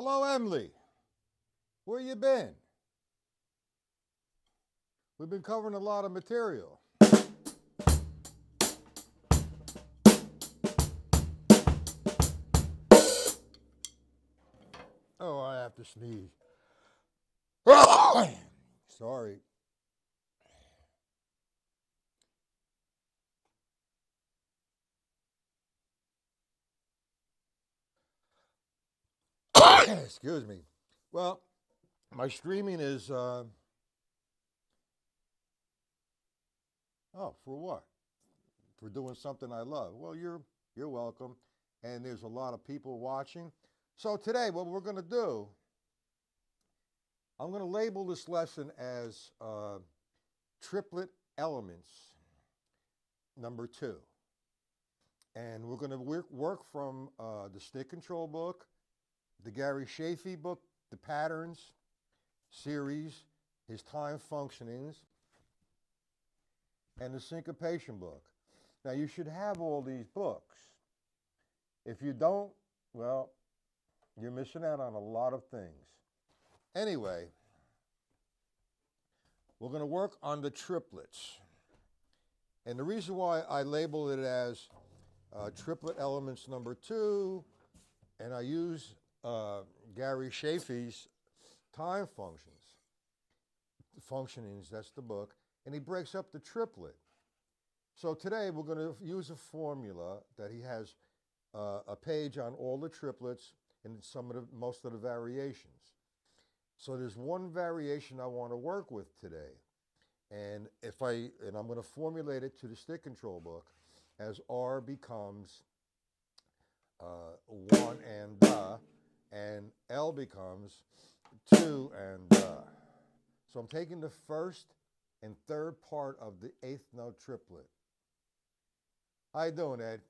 Hello, Emily. Where you been? We've been covering a lot of material. Oh, I have to sneeze. Sorry. Excuse me. Well, my streaming is, oh, for what? For doing something I love. Well, you're welcome. And there's a lot of people watching. So today, what we're going to do, I'm going to label this lesson as Triplet Elements number 2. And we're going to work from the stick control book, the Gary Chaffee book, the patterns series, his time functionings, and the syncopation book. Now, you should have all these books. If you don't, well, you're missing out on a lot of things. Anyway, we're going to work on the triplets. And the reason why I label it as Triplet Elements number 2, and I use Gary Chaffee's time functionings, that's the book, and he breaks up the triplet. So today we're going to use a formula that he has a page on all the triplets and most of the variations. So there's one variation I want to work with today, and I'm going to formulate it to the stick control book as R becomes 1 and L becomes 2 and So I'm taking the first and third part of the 8th note triplet. How you doing, Ed?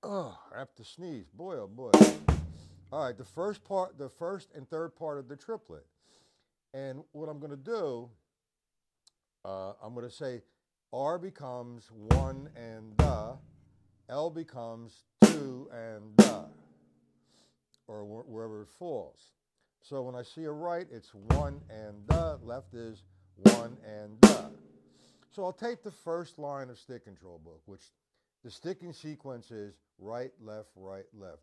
Oh, I have to sneeze. Boy, oh boy. All right, the first and third part of the triplet. And what I'm going to do, I'm going to say R becomes 1 and L becomes 2 and or wherever it falls. So when I see a right, it's 1 and left is 1 and So I'll take the first line of stick control book, which the sticking sequence is right, left,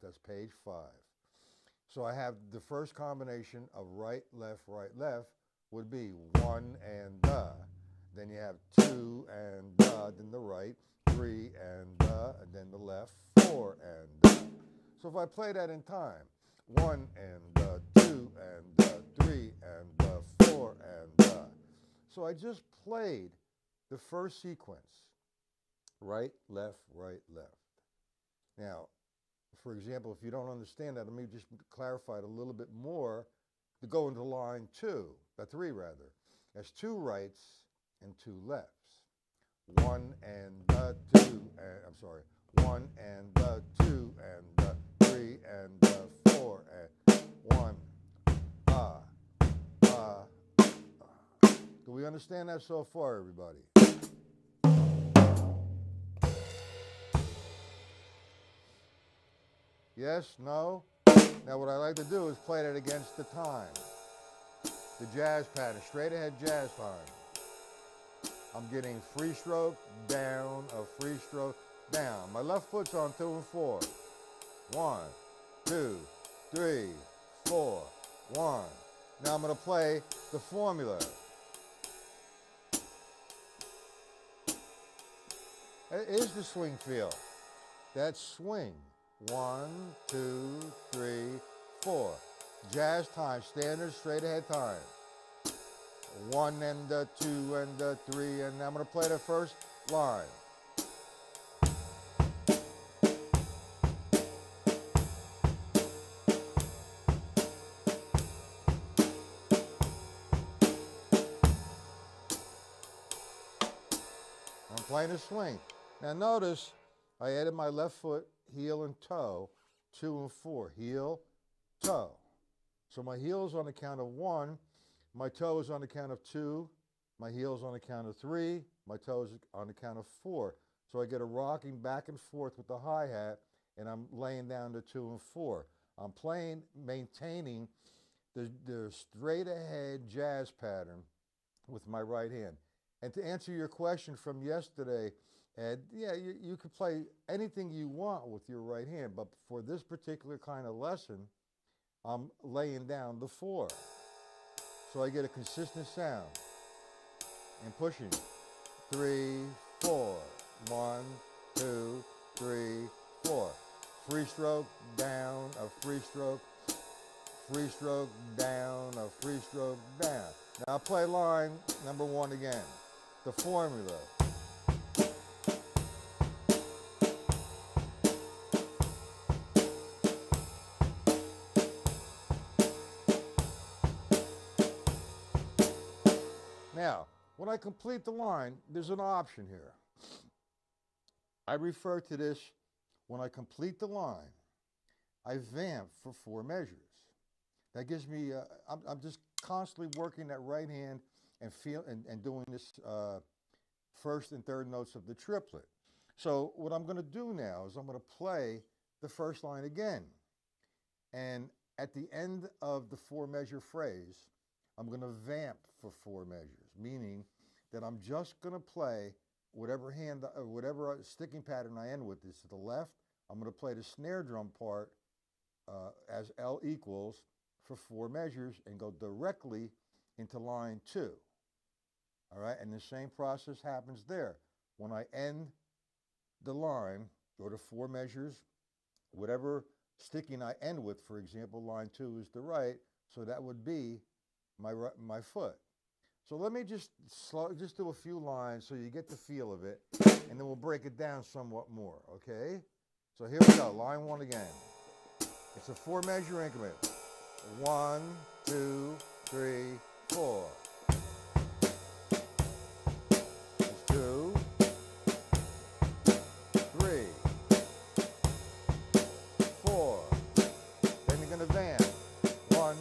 that's page 5. So I have the first combination of right, left would be 1 and then you have 2 and then the right, 3 and then the left, 4 and So if I play that in time, 1 and 2 and 3 and 4 and So I just played the first sequence, right, left. Now, for example, if you don't understand that, let me just clarify it a little bit more to go into line 3 rather. That's 2 rights and 2 lefts. 1 and 2 and, 1 and 2 and 3 and 4 and 1. Do we understand that so far, everybody? Yes? No? Now what I like to do is play that against the time. The jazz pattern, straight ahead jazz time. I'm getting free stroke, down, a free stroke, down. My left foot's on 2 and 4. 1, 2, 3, 4, 1. Now I'm going to play the formula. It is the swing feel. That's swing. 1, 2, 3, 4. Jazz time, standard straight ahead time. 1 and 2 and 3, and I'm going to play the first line. I'm playing a swing. Now notice I added my left foot, heel and toe, 2 and 4, heel, toe. So my heel is on the count of 1, my toe is on the count of 2, my heel is on the count of 3, my toe is on the count of 4. So I get a rocking back and forth with the hi-hat, and I'm laying down to 2 and 4. I'm playing, maintaining the straight ahead jazz pattern with my right hand. And to answer your question from yesterday, Ed, yeah, you could play anything you want with your right hand, but for this particular kind of lesson, I'm laying down the 4. So I get a consistent sound and pushing. 3, 4. 1, 2, 3, 4. Free stroke, down, a free stroke down, a free stroke, down. Now I'll play line number 1 again. The formula. Now, when I complete the line, there's an option here. I refer to this, when I complete the line, I vamp for 4 measures. That gives me, I'm just constantly working that right hand and doing this first and third notes of the triplet. So what I'm going to do now is I'm going to play the first line again. And at the end of the 4 measure phrase, I'm going to vamp for 4 measures, meaning that I'm just going to play whatever sticking pattern I end with is to the left. I'm going to play the snare drum part as L equals for 4 measures and go directly into line 2. All right, and the same process happens there. When I end the line, go to 4 measures, whatever sticking I end with, for example, line 2 is the right, so that would be my foot. So let me just do a few lines so you get the feel of it, and then we'll break it down somewhat more, okay? So here we go, line 1 again. It's a 4 measure increment. 1, 2, 3, 4. That's 2, 3, 4. Then you're gonna vamp. 1,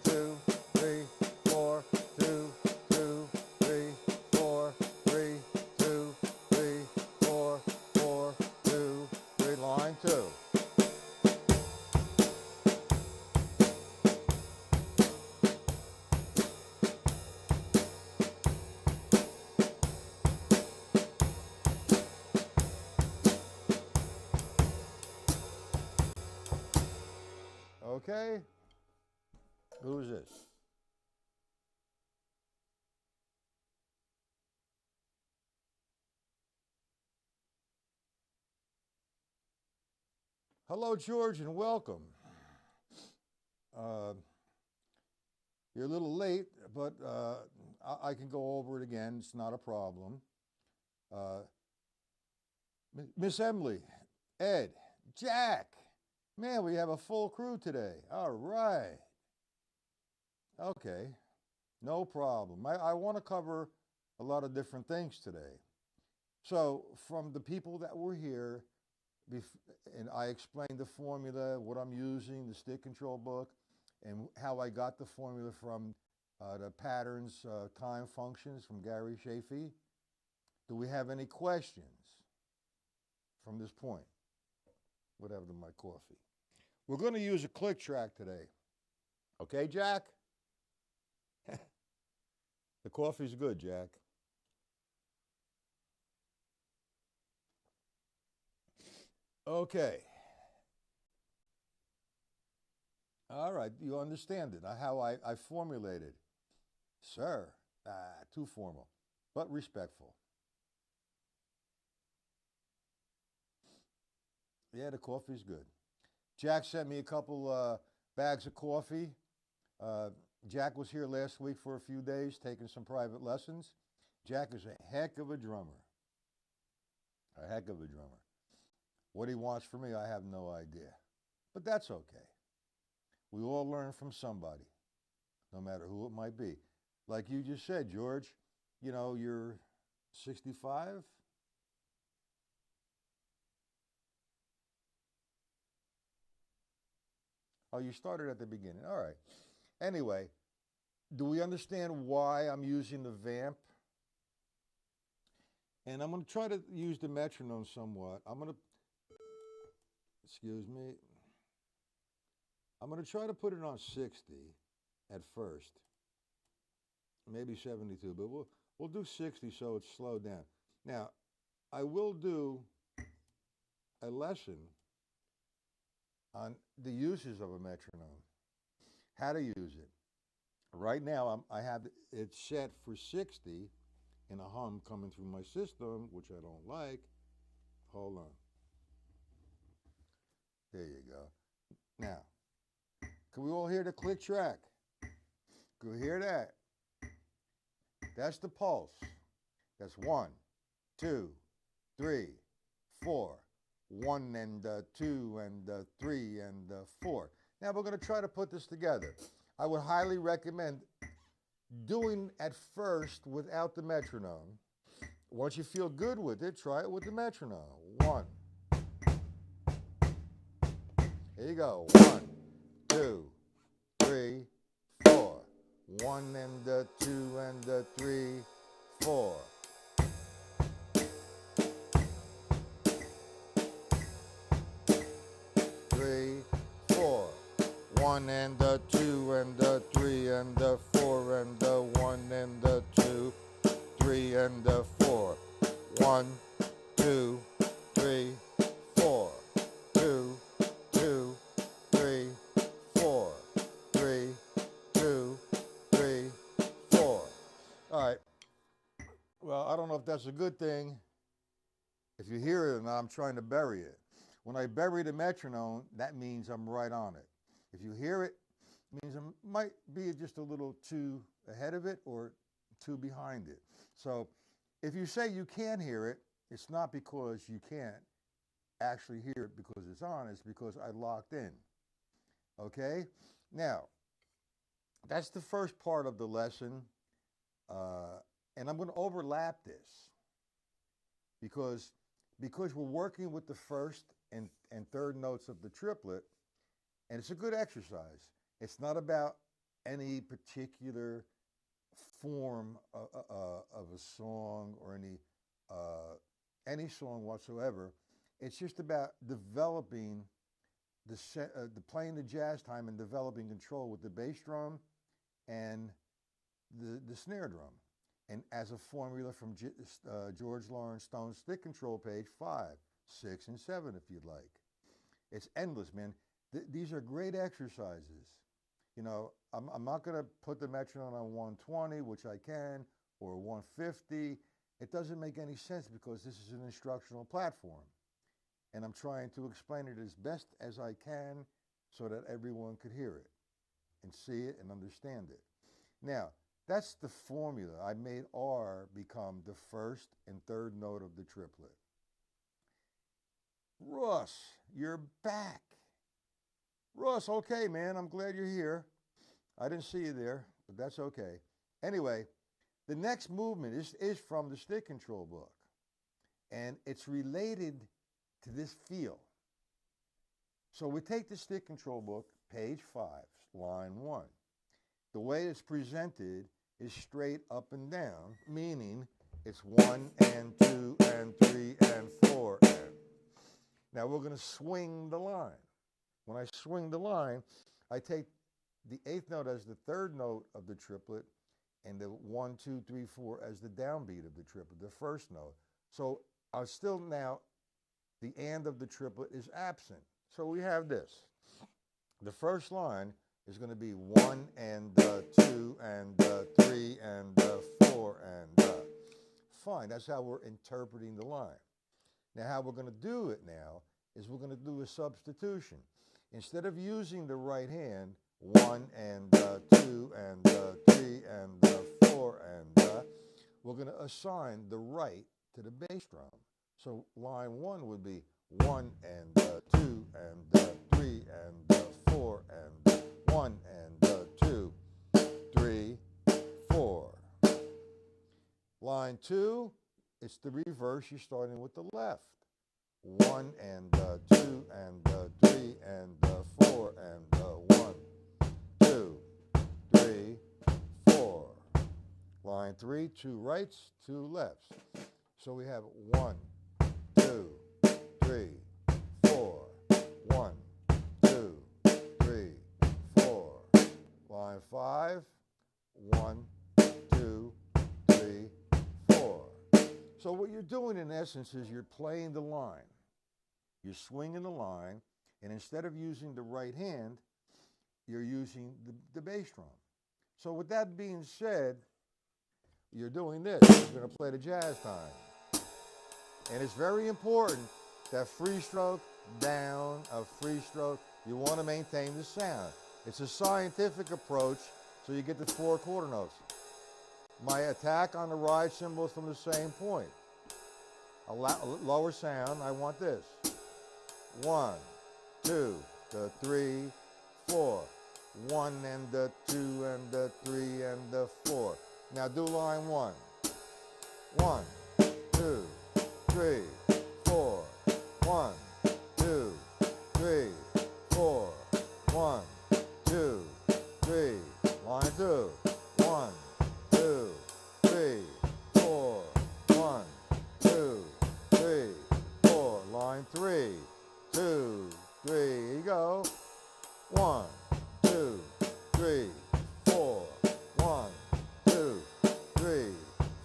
2, 3, 4, 2, 2, 3, 4, 3, 2, 3, 4, 4, 2, 3, line 2. Okay, who is this? Hello, George, and welcome. You're a little late, but I can go over it again. It's not a problem. Miss Emily, Ed, Jack. Man, we have a full crew today. All right. Okay, no problem. I want to cover a lot of different things today. So from the people that were here, and I explained the formula, what I'm using, the stick control book, and how I got the formula from the patterns, time functions from Gary Chaffee. Do we have any questions from this point? What happened to my coffee? We're going to use a click track today. Okay, Jack? The coffee's good, Jack. Okay. All right, you understand it, how I formulated. Sir, too formal, but respectful. Yeah, the coffee's good. Jack sent me a couple bags of coffee. Jack was here last week for a few days taking some private lessons. Jack is a heck of a drummer. A heck of a drummer. What he wants from me, I have no idea. But that's okay. We all learn from somebody, no matter who it might be. Like you just said, George, you know, you're 65? Oh, you started at the beginning. All right. Anyway, do we understand why I'm using the vamp? And I'm going to try to use the metronome somewhat. I'm going to, excuse me. I'm going to try to put it on 60 at first, maybe 72, but we'll do 60 so it's slowed down. Now, I will do a lesson on the uses of a metronome, how to use it. Right now, I have it set for 60 and a hum coming through my system, which I don't like. Hold on. There you go. Now, can we all hear the click track? Can we hear that? That's the pulse. That's 1, 2, 3, 4. 1 and 2 and 3 and 4. Now we're going to try to put this together. I would highly recommend doing at first without the metronome. Once you feel good with it, try it with the metronome. 1. Here you go. 1, 2, 3, 4. 1 and 2 and 3, 4. 1 and 2 and 3 and 4 and 1 and 2, 3 and 4. 1, 2, 3, 4. 2, 2, 3, 4. 3, 2, 3, 4. All right. Well, I don't know if that's a good thing. If you hear it or not, I'm trying to bury it. When I bury the metronome, that means I'm right on it. If you hear it, it means I might be just a little too ahead of it or too behind it. So if you say you can't hear it, it's not because you can't actually hear it because it's on, it's because I locked in. Okay? Now, that's the first part of the lesson, and I'm going to overlap this because we're working with the first and third notes of the triplet. And it's a good exercise. It's not about any particular form of a song or any song whatsoever. It's just about developing the playing the jazz time and developing control with the bass drum and the snare drum. And as a formula from George Lawrence Stone's stick control, page 5, 6, and 7, if you'd like. It's endless, man. These are great exercises. You know, I'm not going to put the metronome on 120, which I can, or 150. It doesn't make any sense because this is an instructional platform. And I'm trying to explain it as best as I can so that everyone could hear it and see it and understand it. Now, that's the formula. I made R become the first and third note of the triplet. Russ, you're back. Russ, okay, man, I'm glad you're here. I didn't see you there, but that's okay. Anyway, the next movement is from the stick control book, and it's related to this feel. So we take the stick control book, page 5, line 1. The way it's presented is straight up and down, meaning it's 1 and 2 and 3 and 4 and. Now we're going to swing the line. When I swing the line, I take the 8th note as the third note of the triplet and the 1, 2, 3, 4 as the downbeat of the triplet, the first note. So I'm still now, the and of the triplet is absent. So we have this. The first line is going to be 1 and 2 and 3 and 4 and fine. That's how we're interpreting the line. Now how we're going to do it now is we're going to do a substitution. Instead of using the right hand, 1 and 2 and 3 and 4 and we're going to assign the right to the bass drum. So line 1 would be 1 and 2 and 3 and 4 and 1 and 2, 3, 4. Line 2, it's the reverse. You're starting with the left. 1 and 2 and 3 and 4 and 1, 2, 3, 4. Line 3, 2 rights, 2 lefts. So we have 1, 2, 3, 4. 1, 2, 3, Line 5, 1, 2, 3, 4. So what you're doing in essence is you're playing the line. You're swinging the line, and instead of using the right hand, you're using the bass drum. So with that being said, you're doing this. You're going to play the jazz time. And it's very important that free stroke, down, a free stroke, you want to maintain the sound. It's a scientific approach, so you get the 4 quarter notes. My attack on the ride cymbal is from the same point. A lower sound, I want this. 1, 2, the 3, 4. 1 and the 2 and the 3 and the 4. Now do line 1. 1, 2, 3, 4. 1, 2, 3, 4. 1, 2, 3. Line 2. 1, 2, 3, 4. 1, 2, 3, 4. Line 3. 2, 3. Here you go. 1, 2, 3, 4. 1, 2, 3,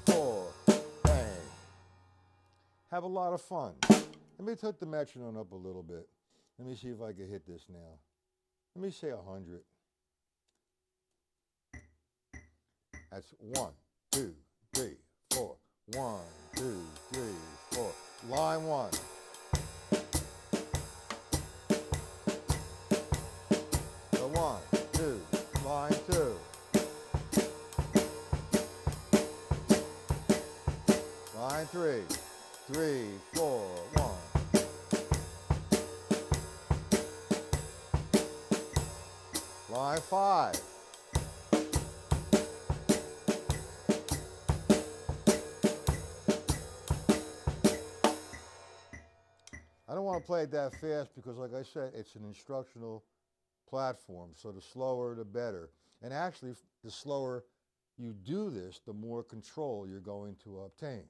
4. Bang. Have a lot of fun. Let me take the metronome up a little bit. Let me see if I can hit this now. Let me say 100. That's 1, 2, 3, 4. 1, 2, 3, 4. Line 1. The 1, 2, line 2. Line 3, 3, 4, 1. Line 5. I don't want to play it that fast because, like I said, it's an instructional platform, so the slower the better. And actually, the slower you do this, the more control you're going to obtain.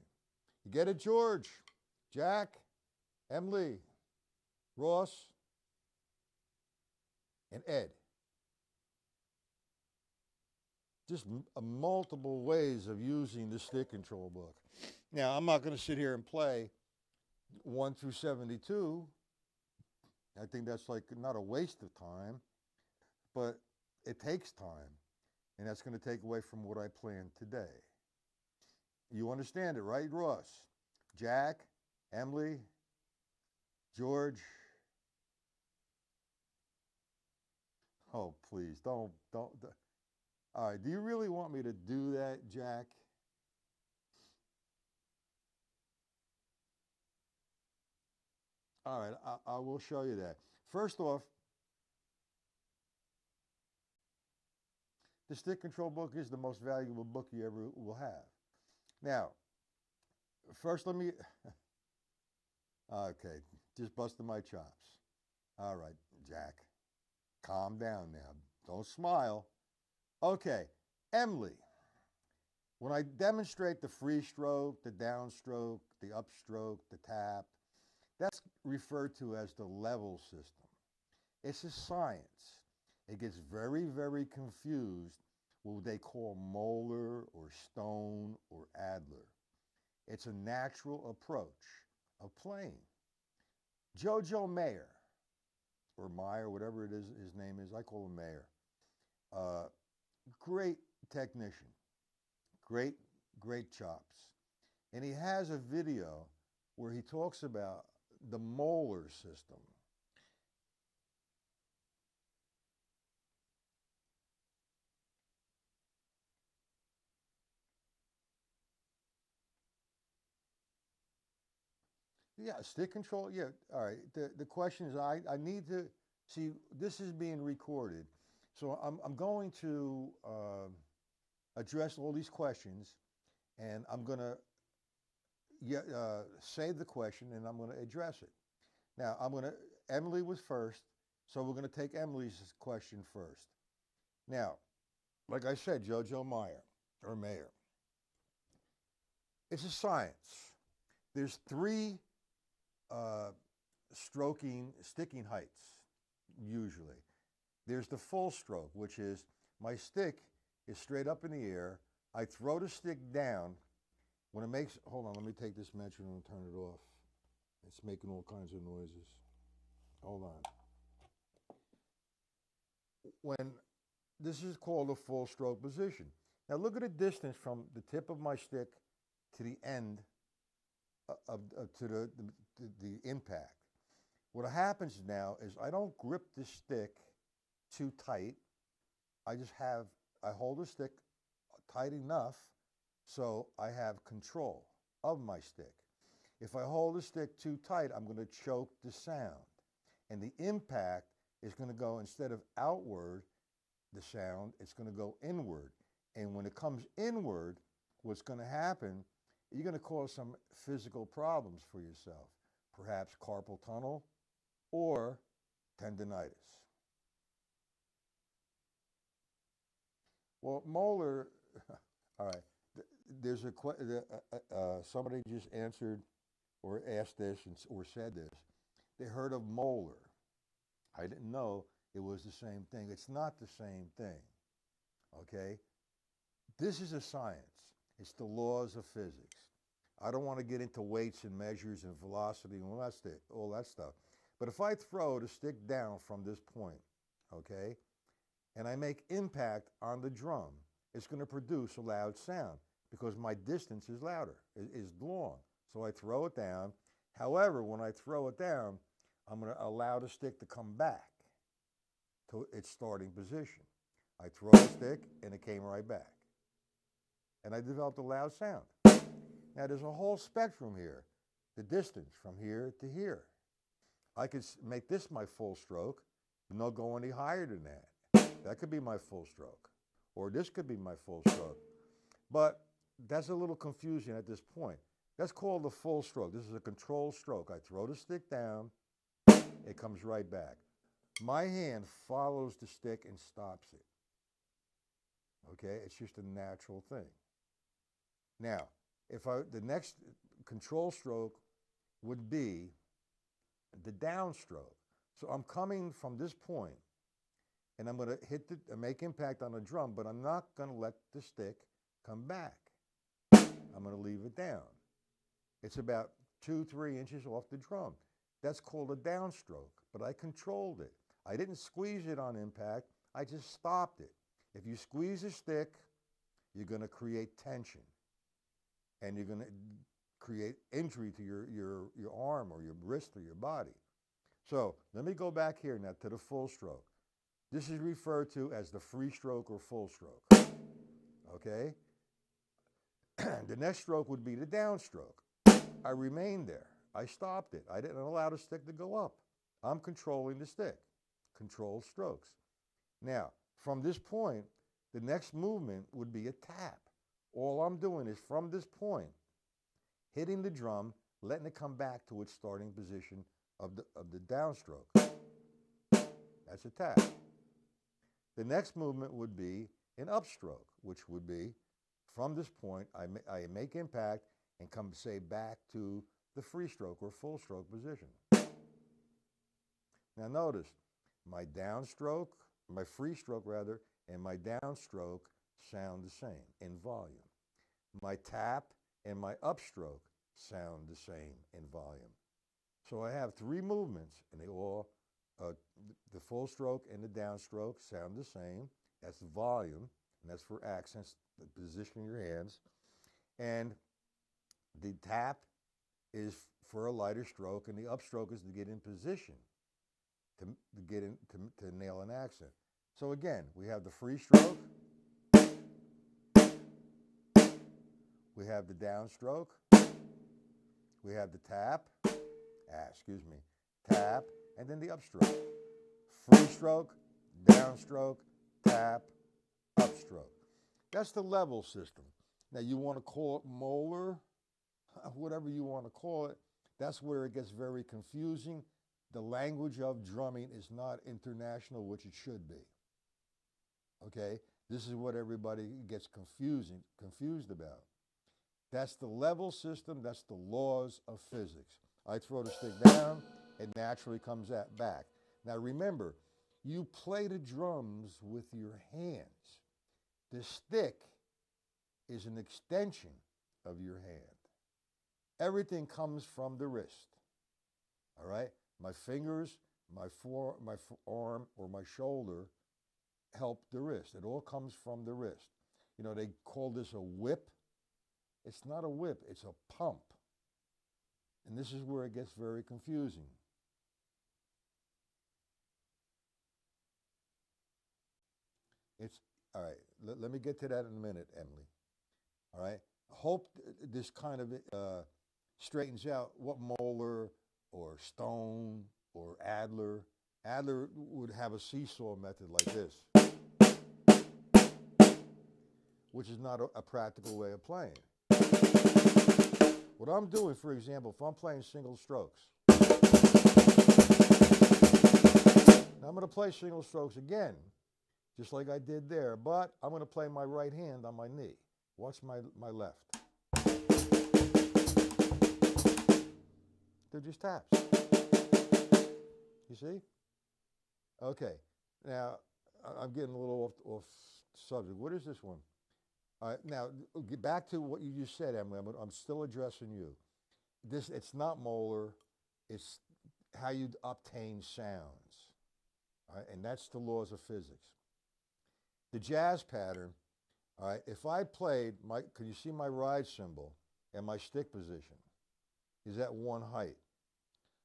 You get it, George, Jack, Emily, Ross, and Ed. Just multiple ways of using the stick control book. Now, I'm not going to sit here and play 1 through 72. I think that's like not a waste of time, but it takes time, and that's going to take away from what I planned today. You understand it, right, Ross? Jack, Emily, George. Oh, please, don't. All right, do you really want me to do that, Jack? All right, I will show you that. First off, the stick control book is the most valuable book you ever will have. Now, first let me, okay, just busting my chops. All right, Jack, calm down now. Don't smile. Okay, Emily, when I demonstrate the free stroke, the downstroke, the upstroke, the tap, that's referred to as the level system. It's a science. It gets very, very confused with what they call Moeller or Stone or Adler. It's a natural approach of playing. Jojo Mayer, or Meyer, whatever it is his name is, I call him Mayer. Great technician, great chops. And he has a video where he talks about the Moeller system. Yeah, stick control, yeah, all right. The question is, I need to, see, this is being recorded. So I'm going to address all these questions, and I'm going to save the question, and I'm going to address it. Now, Emily was first, so we're going to take Emily's question first. Now, like I said, Jojo Meyer, or Mayer, it's a science. There's 3 sticking heights, usually. There's the full stroke, which is My stick is straight up in the air. I throw the stick down. When it makes, hold on, let me take this metronome and turn it off. It's making all kinds of noises. Hold on. When this is called a full stroke position. Now look at the distance from the tip of my stick to the end to the impact. What happens now is I don't grip the stick too tight. I hold the stick tight enough so I have control of my stick. If I hold the stick too tight, I'm going to choke the sound. And the impact is going to go, instead of outward, the sound, it's going to go inward. And when it comes inward, what's going to happen, you're going to cause some physical problems for yourself. Perhaps carpal tunnel or tendonitis. Well, molar, all right, there's somebody just answered or asked this or said this. They heard of molar. I didn't know it was the same thing. It's not the same thing, okay? This is a science. It's the laws of physics. I don't want to get into weights and measures and velocity and all that stuff. But if I throw the stick down from this point, okay, and I make impact on the drum, it's going to produce a loud sound because my distance is is long. So I throw it down. However, when I throw it down, I'm going to allow the stick to come back to its starting position. I throw the stick and it came right back. And I developed a loud sound. Now there's a whole spectrum here, the distance from here to here. I could make this my full stroke, not go any higher than that. That could be my full stroke, or this could be my full stroke. But that's a little confusing at this point. That's called the full stroke. This is a controlled stroke. I throw the stick down, it comes right back. My hand follows the stick and stops it. Okay, it's just a natural thing. Now, the next control stroke would be the downstroke. So I'm coming from this point, and I'm going to make impact on the drum, but I'm not going to let the stick come back. I'm going to leave it down. It's about 2-3 inches off the drum. That's called a downstroke, but I controlled it. I didn't squeeze it on impact. I just stopped it. If you squeeze a stick, you're going to create tension, and you're going to create injury to your arm or your wrist or your body. So let me go back here now to the full stroke. This is referred to as the free stroke or full stroke. Okay? The next stroke would be the downstroke. I remained there. I stopped it. I didn't allow the stick to go up. I'm controlling the stick. Controlled strokes. Now, from this point, the next movement would be a tap. All I'm doing is from this point, hitting the drum, letting it come back to its starting position of the downstroke. That's a tap. The next movement would be an upstroke, which would be from this point, I make impact and come, say, back to the free stroke or full stroke position. Now notice, my downstroke, my free stroke rather, and my downstroke sound the same in volume. My tap and my upstroke sound the same in volume. So I have 3 movements, and they all, the full stroke and the downstroke sound the same. That's volume, and that's for accents, the position of your hands. And the tap is for a lighter stroke, and the upstroke is to get in position, to nail an accent. So again, we have the free stroke, we have the downstroke, we have the tap, tap, and then the upstroke. Free stroke, downstroke, tap, upstroke. That's the level system. Now you want to call it molar, whatever you want to call it, that's where it gets very confusing. The language of drumming is not international, which it should be. Okay? This is what everybody gets confused about. That's the level system, that's the laws of physics. I throw the stick down, it naturally comes back. Now remember, You play the drums with your hands. The stick is an extension of your hand. Everything comes from the wrist. All right? My fingers, my forearm, or my shoulder help the wrist. It all comes from the wrist. You know, they call this a whip. It's not a whip, it's a pump. And this is where it gets very confusing. It's, all right, let me get to that in a minute, Emily. All right? I hope this kind of straightens out what Moeller or Stone or Adler. Adler would have a seesaw method like this, which is not a practical way of playing. What I'm doing, for example, if I'm playing single strokes, now I'm going to play single strokes again, just like I did there, but I'm going to play my right hand on my knee. Watch my left. They're just taps. You see? Okay. Now, I'm getting a little off subject. What is this one? All right, now, get back to what you just said, Emily. I'm still addressing you. It's not Moeller. It's how you obtain sounds. All right, and that's the laws of physics. The jazz pattern, all right, if I played, can you see my ride cymbal and my stick position is at one height.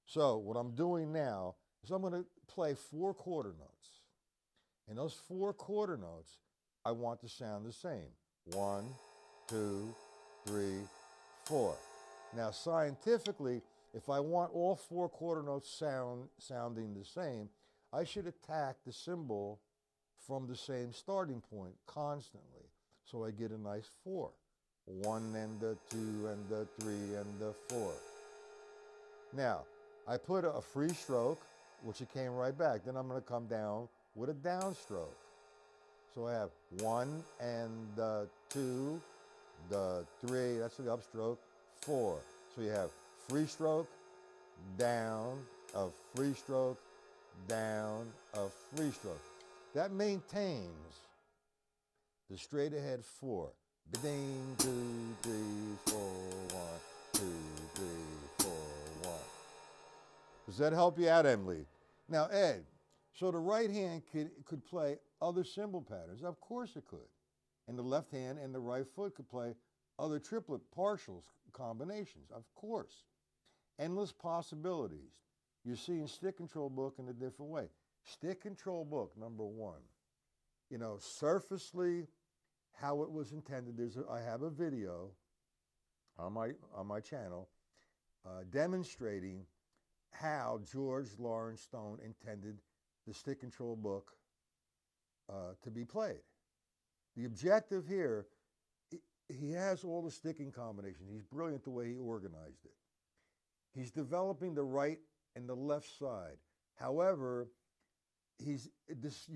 So what I'm doing now is I'm going to play 4 quarter notes. And those 4 quarter notes, I want to sound the same. 1, 2, 3, 4. Now, scientifically, if I want all 4 quarter notes sounding the same, I should attack the cymbal from the same starting point constantly. So I get a nice 4. 1 and a 2 and a 3 and a 4. Now, I put a free stroke, which it came right back. Then I'm going to come down with a downstroke. So I have 1 and the 2, the 3, that's the upstroke, 4. So you have free stroke, down, a free stroke, down, a free stroke. That maintains the straight ahead 4. Ding, 2, 3, 4, 1, 2, 3, 4, 1. Does that help you out, Emily? Now, Ed, so the right hand could play other cymbal patterns. Of course it could. And the left hand and the right foot could play other triplet partials combinations. Of course. Endless possibilities. You're seeing stick control book in a different way. Stick control book, number 1. You know, surfacely, how it was intended. I have a video on my channel demonstrating how George Lawrence Stone intended the stick control book to be played. The objective here, he has all the sticking combinations. He's brilliant the way he organized it. He's developing the right and the left side. However, you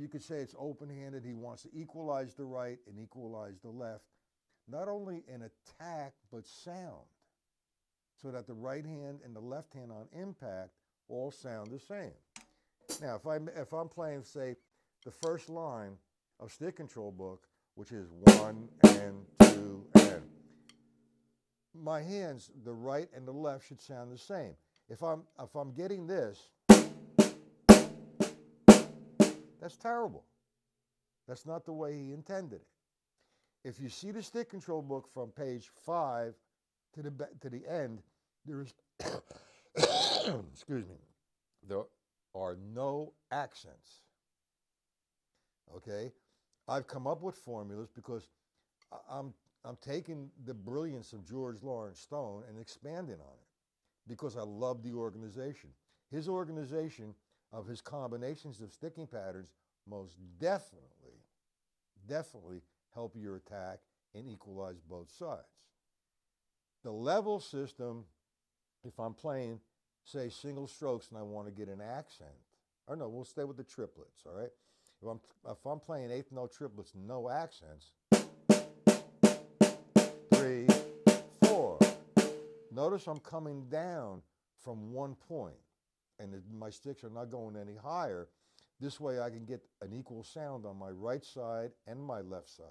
could say it's open-handed. He wants to equalize the right and equalize the left, not only in attack, but sound, so that the right hand and the left hand on impact all sound the same. Now, if I'm playing, say, the first line of stick control book, which is 1 and 2 and, my hands, the right and the left, should sound the same. If I'm getting this, that's terrible. That's not the way he intended it. If you see the stick control book from page 5 to the end, there's excuse me, there are no accents. Okay, I've come up with formulas because I'm taking the brilliance of George Lawrence Stone and expanding on it because I love the organization. His organization of his combinations of sticking patterns most definitely help your attack and equalize both sides. The level system, if I'm playing, say, single strokes and I want to get an accent, or no, we'll stay with the triplets, all right? If I'm playing 8th note triplets, no accents, 3, 4. Notice I'm coming down from one point, and my sticks are not going any higher. This way I can get an equal sound on my right side and my left side.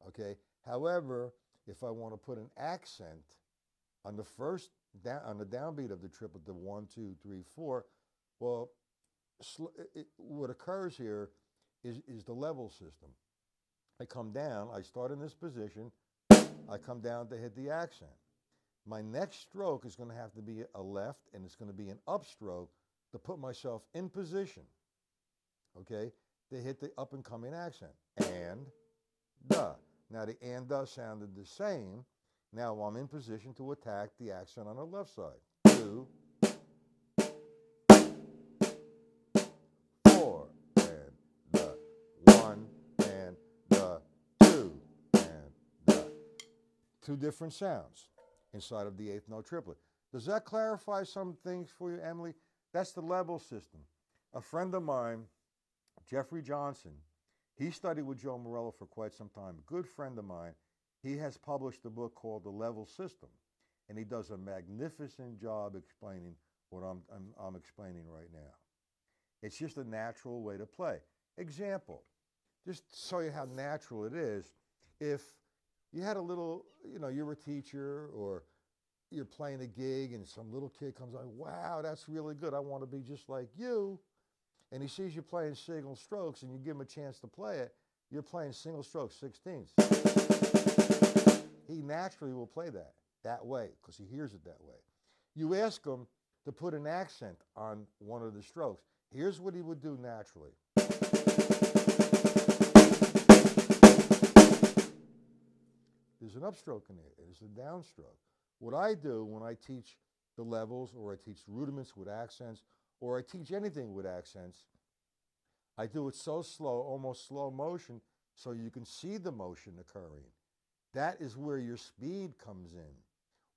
Okay. However, if I want to put an accent on the first on the downbeat of the triplet, the 1, 2, 3, 4, well, what occurs here is the level system. I come down, I start in this position, I come down to hit the accent. My next stroke is going to have to be a left, and it's going to be an upstroke to put myself in position, okay, to hit the up and coming accent. And, duh. Now the and, duh sounded the same. Now I'm in position to attack the accent on the left side. 2, 4, and the 1, and the 2, and the. Two different sounds inside of the eighth note triplet. Does that clarify some things for you, Emily? That's the level system. A friend of mine, Jeffrey Johnson, he studied with Joe Morello for quite some time. A good friend of mine. He has published a book called The Level System, and he does a magnificent job explaining what I'm explaining right now. It's just a natural way to play. Example, just to show you how natural it is. If you had a little, you're a teacher or you're playing a gig and some little kid comes like, wow, that's really good. I want to be just like you. And he sees you playing single strokes and you give him a chance to play it. You're playing single strokes, 16ths. He naturally will play that way because he hears it that way. You ask him to put an accent on one of the strokes. Here's what he would do naturally. There's an upstroke in it. There's a downstroke. What I do when I teach the levels or I teach rudiments with accents or I teach anything with accents, I do it so slow, almost slow motion, so you can see the motion occurring. That is where your speed comes in.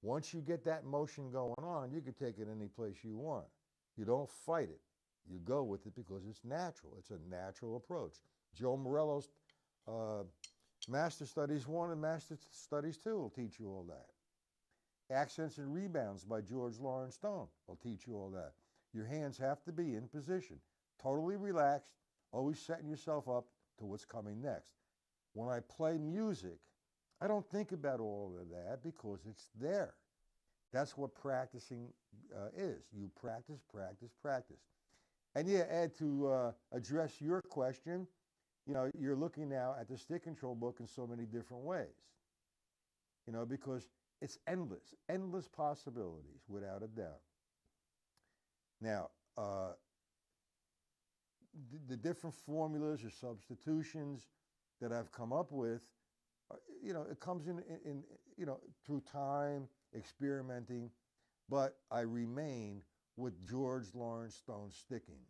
Once you get that motion going on, you can take it any place you want. You don't fight it. You go with it because it's natural. It's a natural approach. Joe Morello's Master Studies 1 and Master Studies 2 will teach you all that. Accents and Rebounds by George Lawrence Stone will teach you all that. Your hands have to be in position, totally relaxed, always setting yourself up to what's coming next. When I play music, I don't think about all of that because it's there. That's what practicing is. You practice, practice, practice. And yeah, Ed, to address your question, you're looking now at the stick control book in so many different ways. Because it's endless possibilities, without a doubt. Now, the different formulas or substitutions that I've come up with, it comes in through time, experimenting, but I remain with George Lawrence Stone sticking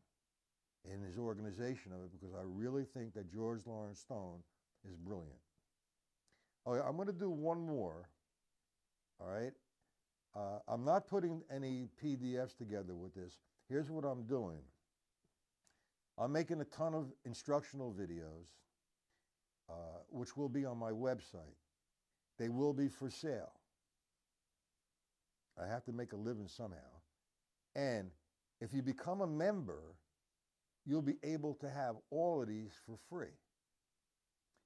in his organization of it because I really think that George Lawrence Stone is brilliant. Okay, I'm going to do one more, all right? I'm not putting any PDFs together with this. Here's what I'm doing. I'm making a ton of instructional videos, which will be on my website. They will be for sale. I have to make a living somehow. And if you become a member, you'll be able to have all of these for free.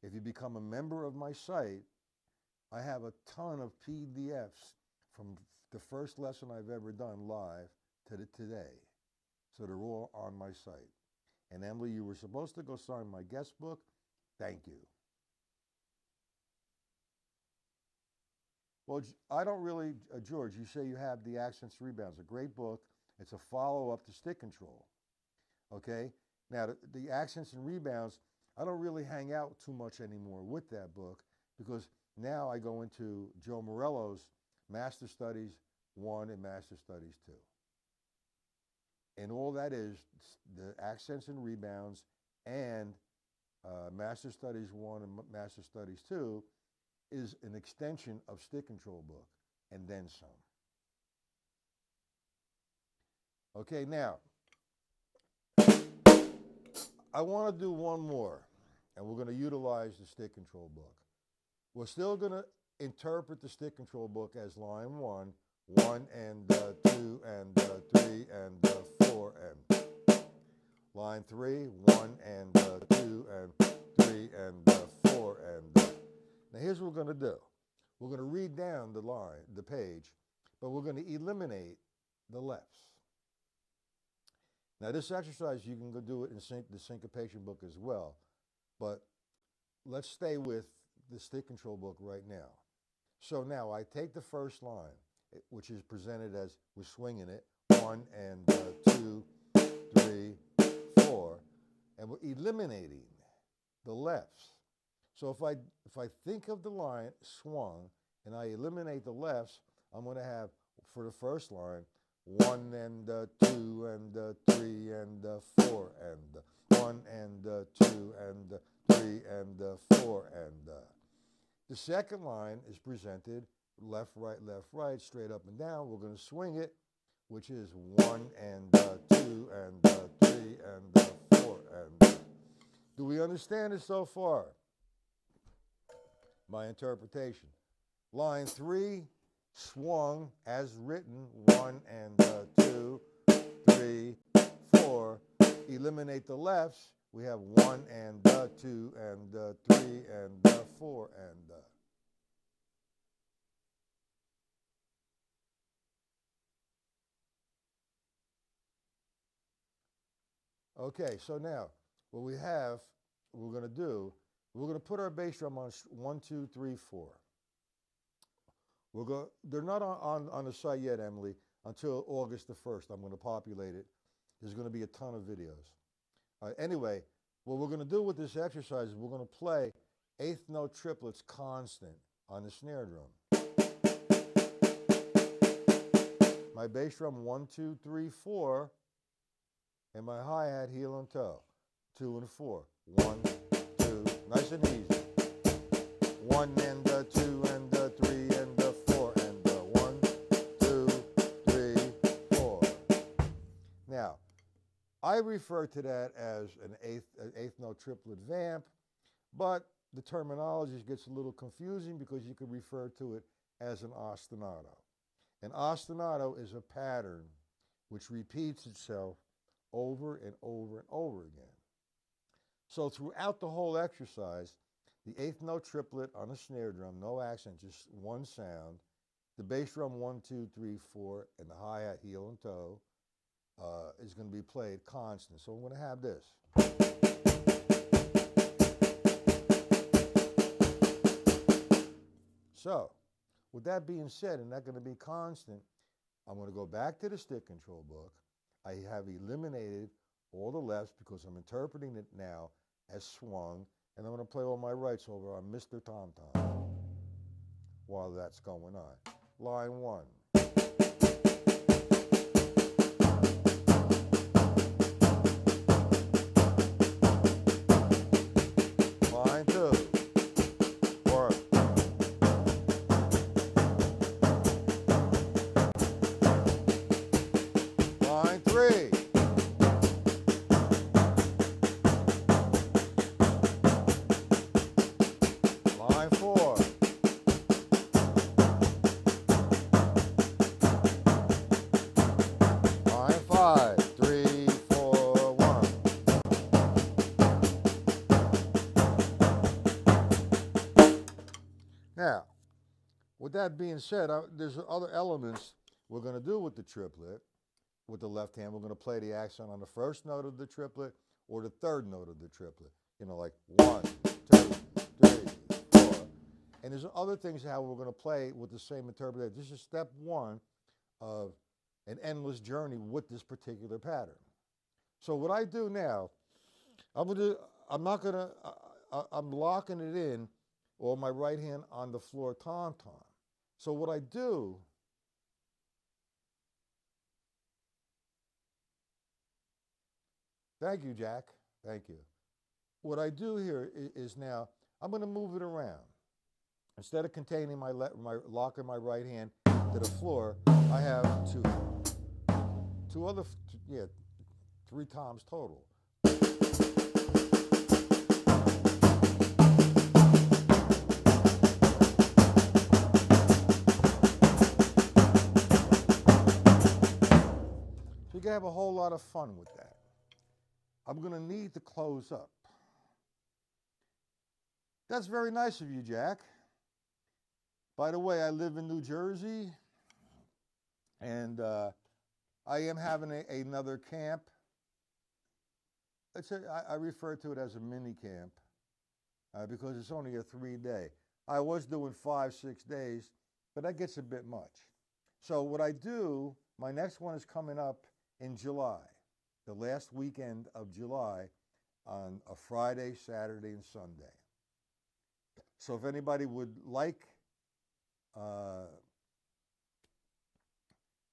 If you become a member of my site, I have a ton of PDFs from the first lesson I've ever done live to today. So they're all on my site. And Emily, you were supposed to go sign my guest book. Thank you. Well, I don't really, George, you say you have the Accents Rebounds, a great book. It's a follow-up to Stick Control, okay? Now, the Accents and Rebounds, I don't really hang out too much anymore with that book because now I go into Joe Morello's Master Studies 1 and Master Studies 2. And all that is the Accents and Rebounds and Master Studies 1 and Master Studies 2 is an extension of Stick Control book, and then some. Okay, now, I want to do one more, and we're going to utilize the Stick Control book. We're still going to interpret the Stick Control book as line 1, 1 and 2 and 3 and 4 and. Line 3, 1 and 2 and 3 and 4 and. Now here's what we're going to do. We're going to read down the line, the page, but we're going to eliminate the lefts. Now this exercise, you can go do it in the syncopation book as well, but let's stay with the stick control book right now. So now I take the first line, which is presented as we're swinging it, 1 and 2, 3, 4, and we're eliminating the lefts. So if I think of the line swung and I eliminate the lefts, I'm going to have, for the first line, 1 and 2 and 3 and 4 and 1 and 2 and 3 and 4 and. The second line is presented left, right, straight up and down. We're going to swing it, which is 1 and 2 and 3 and 4 and. Do we understand it so far? My interpretation. Line 3, swung as written, 1 and 2, 3, 4. Eliminate the lefts. We have 1 and 2 and 3 and 4 and. Okay, so now what we're going to do, we're going to put our bass drum on 1, 2, 3, 4. They're not on the site yet, Emily, until August the 1st. I'm going to populate it. There's going to be a ton of videos. Anyway, what we're going to do with this exercise is we're going to play eighth note triplets constant on the snare drum. My bass drum, 1, 2, 3, 4, and my hi-hat, heel and toe, 2 and 4. 1, 2, nice and easy. 1 and 2 and 3 and 4 and 1, 2, 3, 4. Now, I refer to that as an eighth note triplet vamp, but the terminology gets a little confusing because you could refer to it as an ostinato. An ostinato is a pattern which repeats itself over and over and over again. So throughout the whole exercise, the eighth note triplet on a snare drum, no accent, just one sound, the bass drum 1, 2, 3, 4, and the hi-hat, heel and toe is going to be played constant. So I'm going to have this. So with that being said, and that's going to be constant, I'm going to go back to the stick control book. I have eliminated all the lefts because I'm interpreting it now as swung, and I'm going to play all my rights over on Mr. Tom Tom while that's going on. Line 1. Line 2. Work. Line 3. Line 4. Line 5. 3, 4, 1. Now, with that being said, there's other elements we're going to do with the triplet. With the left hand, we're going to play the accent on the first note of the triplet or the third note of the triplet. You know, like 1, 2, 3, 4. And there's other things how we're going to play with the same interpretation. This is step 1 of an endless journey with this particular pattern. So what I do now, I'm locking it in, or my right hand on the floor tom-tom. So what I do, thank you, Jack, thank you. What I do here is now, I'm going to move it around. Instead of containing locking my right hand to the floor, I have three toms total. So you can have a whole lot of fun with that. I'm going to need to close up. That's very nice of you, Jack. By the way, I live in New Jersey, and I am having another camp. I refer to it as a mini camp because it's only a 3-day. I was doing 5, 6 days, but that gets a bit much. So what I do, my next one is coming up in July, the last weekend of July, on a Friday, Saturday, and Sunday. So if anybody would like,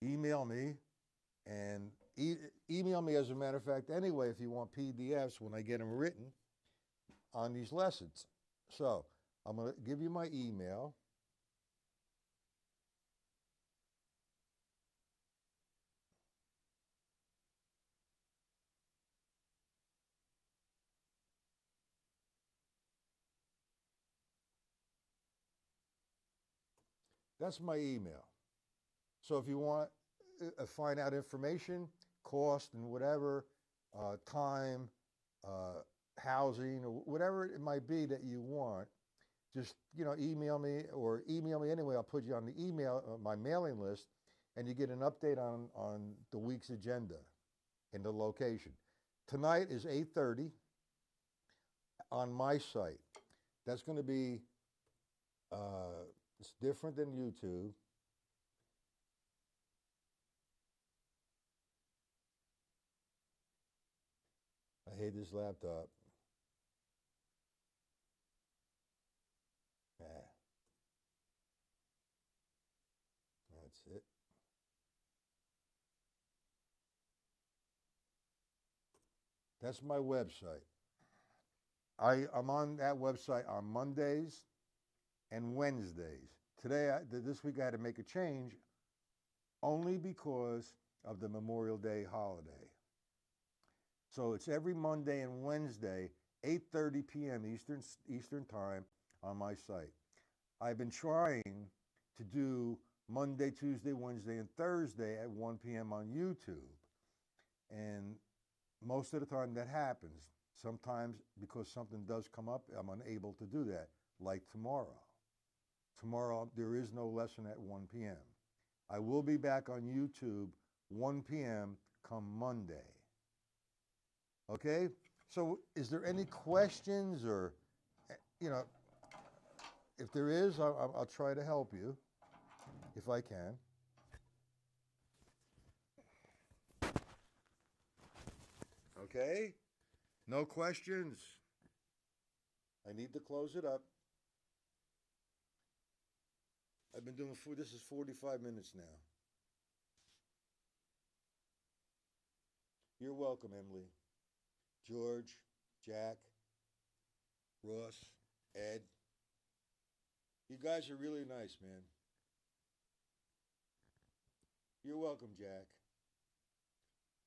email me, and email me, as a matter of fact, anyway, if you want PDFs when I get them written on these lessons. So I'm going to give you my email. That's my email. So if you want to find out information, cost and whatever, time, housing, or whatever it might be that you want, just email me, or email me anyway. I'll put you on the email, my mailing list, and you get an update on the week's agenda and the location. Tonight is 8:30 on my site. That's going to be it's different than YouTube. I hate this laptop. That's it. That's my website. I'm on that website on Mondays and Wednesdays. This week I had to make a change only because of the Memorial Day holiday. So it's every Monday and Wednesday, 8:30 p.m. Eastern time on my site. I've been trying to do Monday, Tuesday, Wednesday, and Thursday at 1 p.m. on YouTube. And most of the time that happens. Sometimes because something does come up, I'm unable to do that, like tomorrow. Tomorrow there is no lesson at 1 p.m. I will be back on YouTube 1 p.m. come Monday. Okay? So is there any questions, or, if there is, I'll try to help you if I can. Okay? No questions? I need to close it up. I've been doing this is 45 minutes now. You're welcome, Emily. George, Jack, Ross, Ed. You guys are really nice, man. You're welcome, Jack.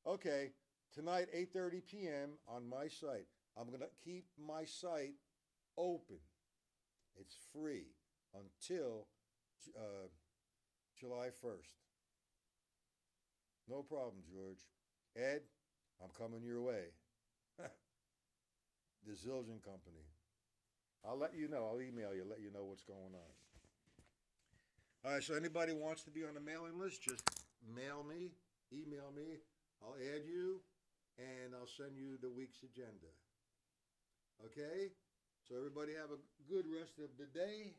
Okay, tonight, 8:30 p.m. on my site. I'm going to keep my site open. It's free until July 1st. No problem, George. Ed, I'm coming your way. The Zildjian Company. I'll let you know. I'll email you, let you know what's going on. All right, so anybody wants to be on the mailing list, just mail me, email me. I'll add you, and I'll send you the week's agenda. Okay? So everybody have a good rest of the day.